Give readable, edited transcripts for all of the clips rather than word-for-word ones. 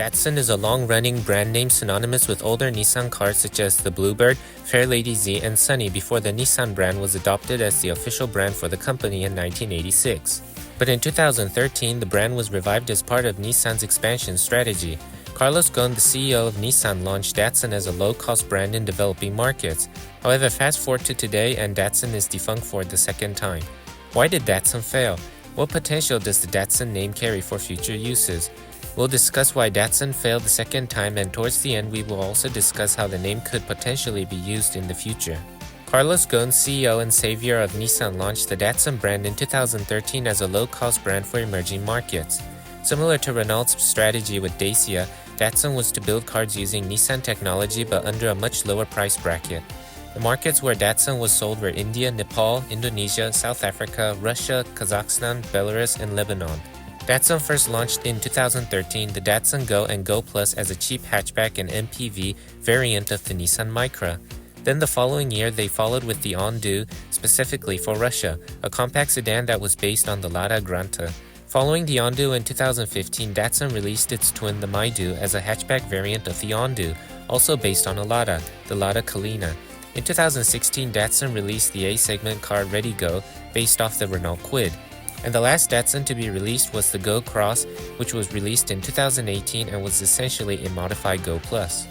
Datsun is a long-running brand name synonymous with older Nissan cars such as the Bluebird, Fairlady Z, and Sunny before the Nissan brand was adopted as the official brand for the company in 1986. But in 2013, the brand was revived as part of Nissan's expansion strategy. Carlos Ghosn, the CEO of Nissan, launched Datsun as a low-cost brand in developing markets. However, fast forward to today and Datsun is defunct for the second time. Why did Datsun fail? What potential does the Datsun name carry for future uses? We'll discuss why Datsun failed the second time, and towards the end we will also discuss how the name could potentially be used in the future. Carlos Ghosn, CEO and savior of Nissan, launched the Datsun brand in 2013 as a low-cost brand for emerging markets. Similar to Renault's strategy with Dacia, Datsun was to build cars using Nissan technology but under a much lower price bracket. The markets where Datsun was sold were India, Nepal, Indonesia, South Africa, Russia, Kazakhstan, Belarus, and Lebanon. Datsun first launched in 2013 the Datsun Go and Go Plus as a cheap hatchback and MPV variant of the Nissan Micra. Then the following year they followed with the Ondu, specifically for Russia, a compact sedan that was based on the Lada Granta. Following the Ondu in 2015, Datsun released its twin, the Maidu, as a hatchback variant of the Ondu, also based on a Lada, the Lada Kalina. In 2016, Datsun released the A-segment car Ready Go, based off the Renault Kwid. And the last Datsun to be released was the Go Cross, which was released in 2018 and was essentially a modified Go Plus.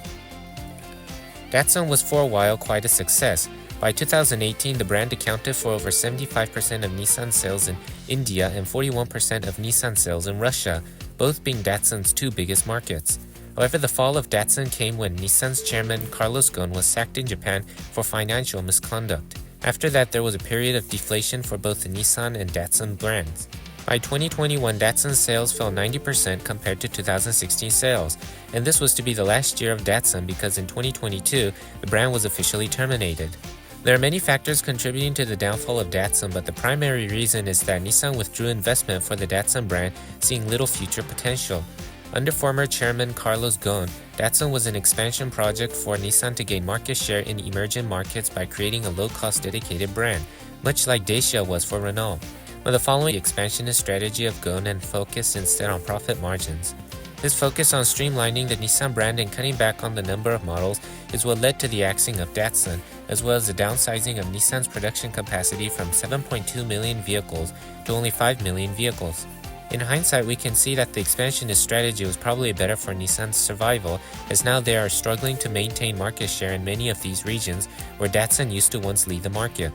Datsun was for a while quite a success. By 2018, the brand accounted for over 75% of Nissan sales in India and 41% of Nissan sales in Russia, both being Datsun's two biggest markets. However, the fall of Datsun came when Nissan's chairman Carlos Ghosn was sacked in Japan for financial misconduct. After that, there was a period of deflation for both the Nissan and Datsun brands. By 2021, Datsun's sales fell 90% compared to 2016 sales, and this was to be the last year of Datsun because in 2022, the brand was officially terminated. There are many factors contributing to the downfall of Datsun, but the primary reason is that Nissan withdrew investment for the Datsun brand, seeing little future potential. Under former chairman Carlos Ghosn, Datsun was an expansion project for Nissan to gain market share in emerging markets by creating a low-cost dedicated brand, much like Dacia was for Renault. But the following expansionist strategy of Ghosn and focused instead on profit margins. This focus on streamlining the Nissan brand and cutting back on the number of models is what led to the axing of Datsun, as well as the downsizing of Nissan's production capacity from 7.2 million vehicles to only 5 million vehicles. In hindsight, we can see that the expansionist strategy was probably better for Nissan's survival, as now they are struggling to maintain market share in many of these regions where Datsun used to once lead the market.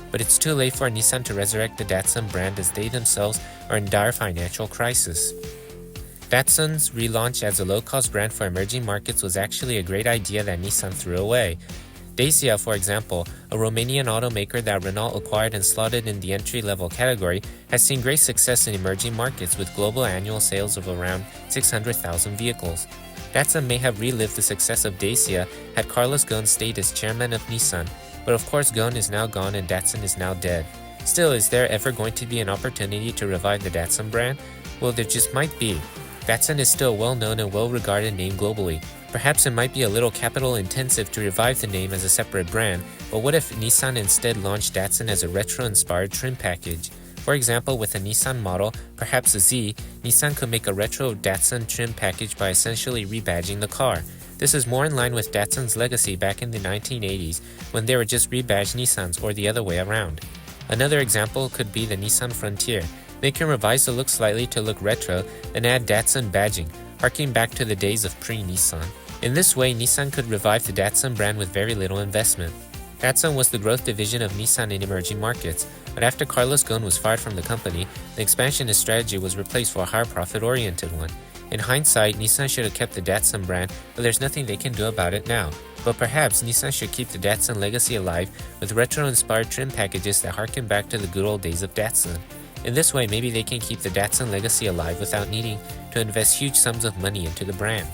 But it's too late for Nissan to resurrect the Datsun brand as they themselves are in dire financial crisis. Datsun's relaunch as a low-cost brand for emerging markets was actually a great idea that Nissan threw away. Dacia, for example, a Romanian automaker that Renault acquired and slotted in the entry-level category, has seen great success in emerging markets with global annual sales of around 600,000 vehicles. Datsun may have relived the success of Dacia had Carlos Ghosn stayed as chairman of Nissan, but of course Ghosn is now gone and Datsun is now dead. Still, is there ever going to be an opportunity to revive the Datsun brand? Well, there just might be. Datsun is still a well-known and well-regarded name globally. Perhaps it might be a little capital-intensive to revive the name as a separate brand, but what if Nissan instead launched Datsun as a retro-inspired trim package? For example, with a Nissan model, perhaps a Z, Nissan could make a retro Datsun trim package by essentially rebadging the car. This is more in line with Datsun's legacy back in the 1980s, when they were just rebadged Nissans or the other way around. Another example could be the Nissan Frontier. They can revise the look slightly to look retro, then add Datsun badging, harking back to the days of pre-Nissan. In this way, Nissan could revive the Datsun brand with very little investment. Datsun was the growth division of Nissan in emerging markets, but after Carlos Ghosn was fired from the company, the expansionist strategy was replaced for a higher profit-oriented one. In hindsight, Nissan should have kept the Datsun brand, but there's nothing they can do about it now. But perhaps Nissan should keep the Datsun legacy alive with retro-inspired trim packages that harken back to the good old days of Datsun. In this way, maybe they can keep the Datsun legacy alive without needing to invest huge sums of money into the brand.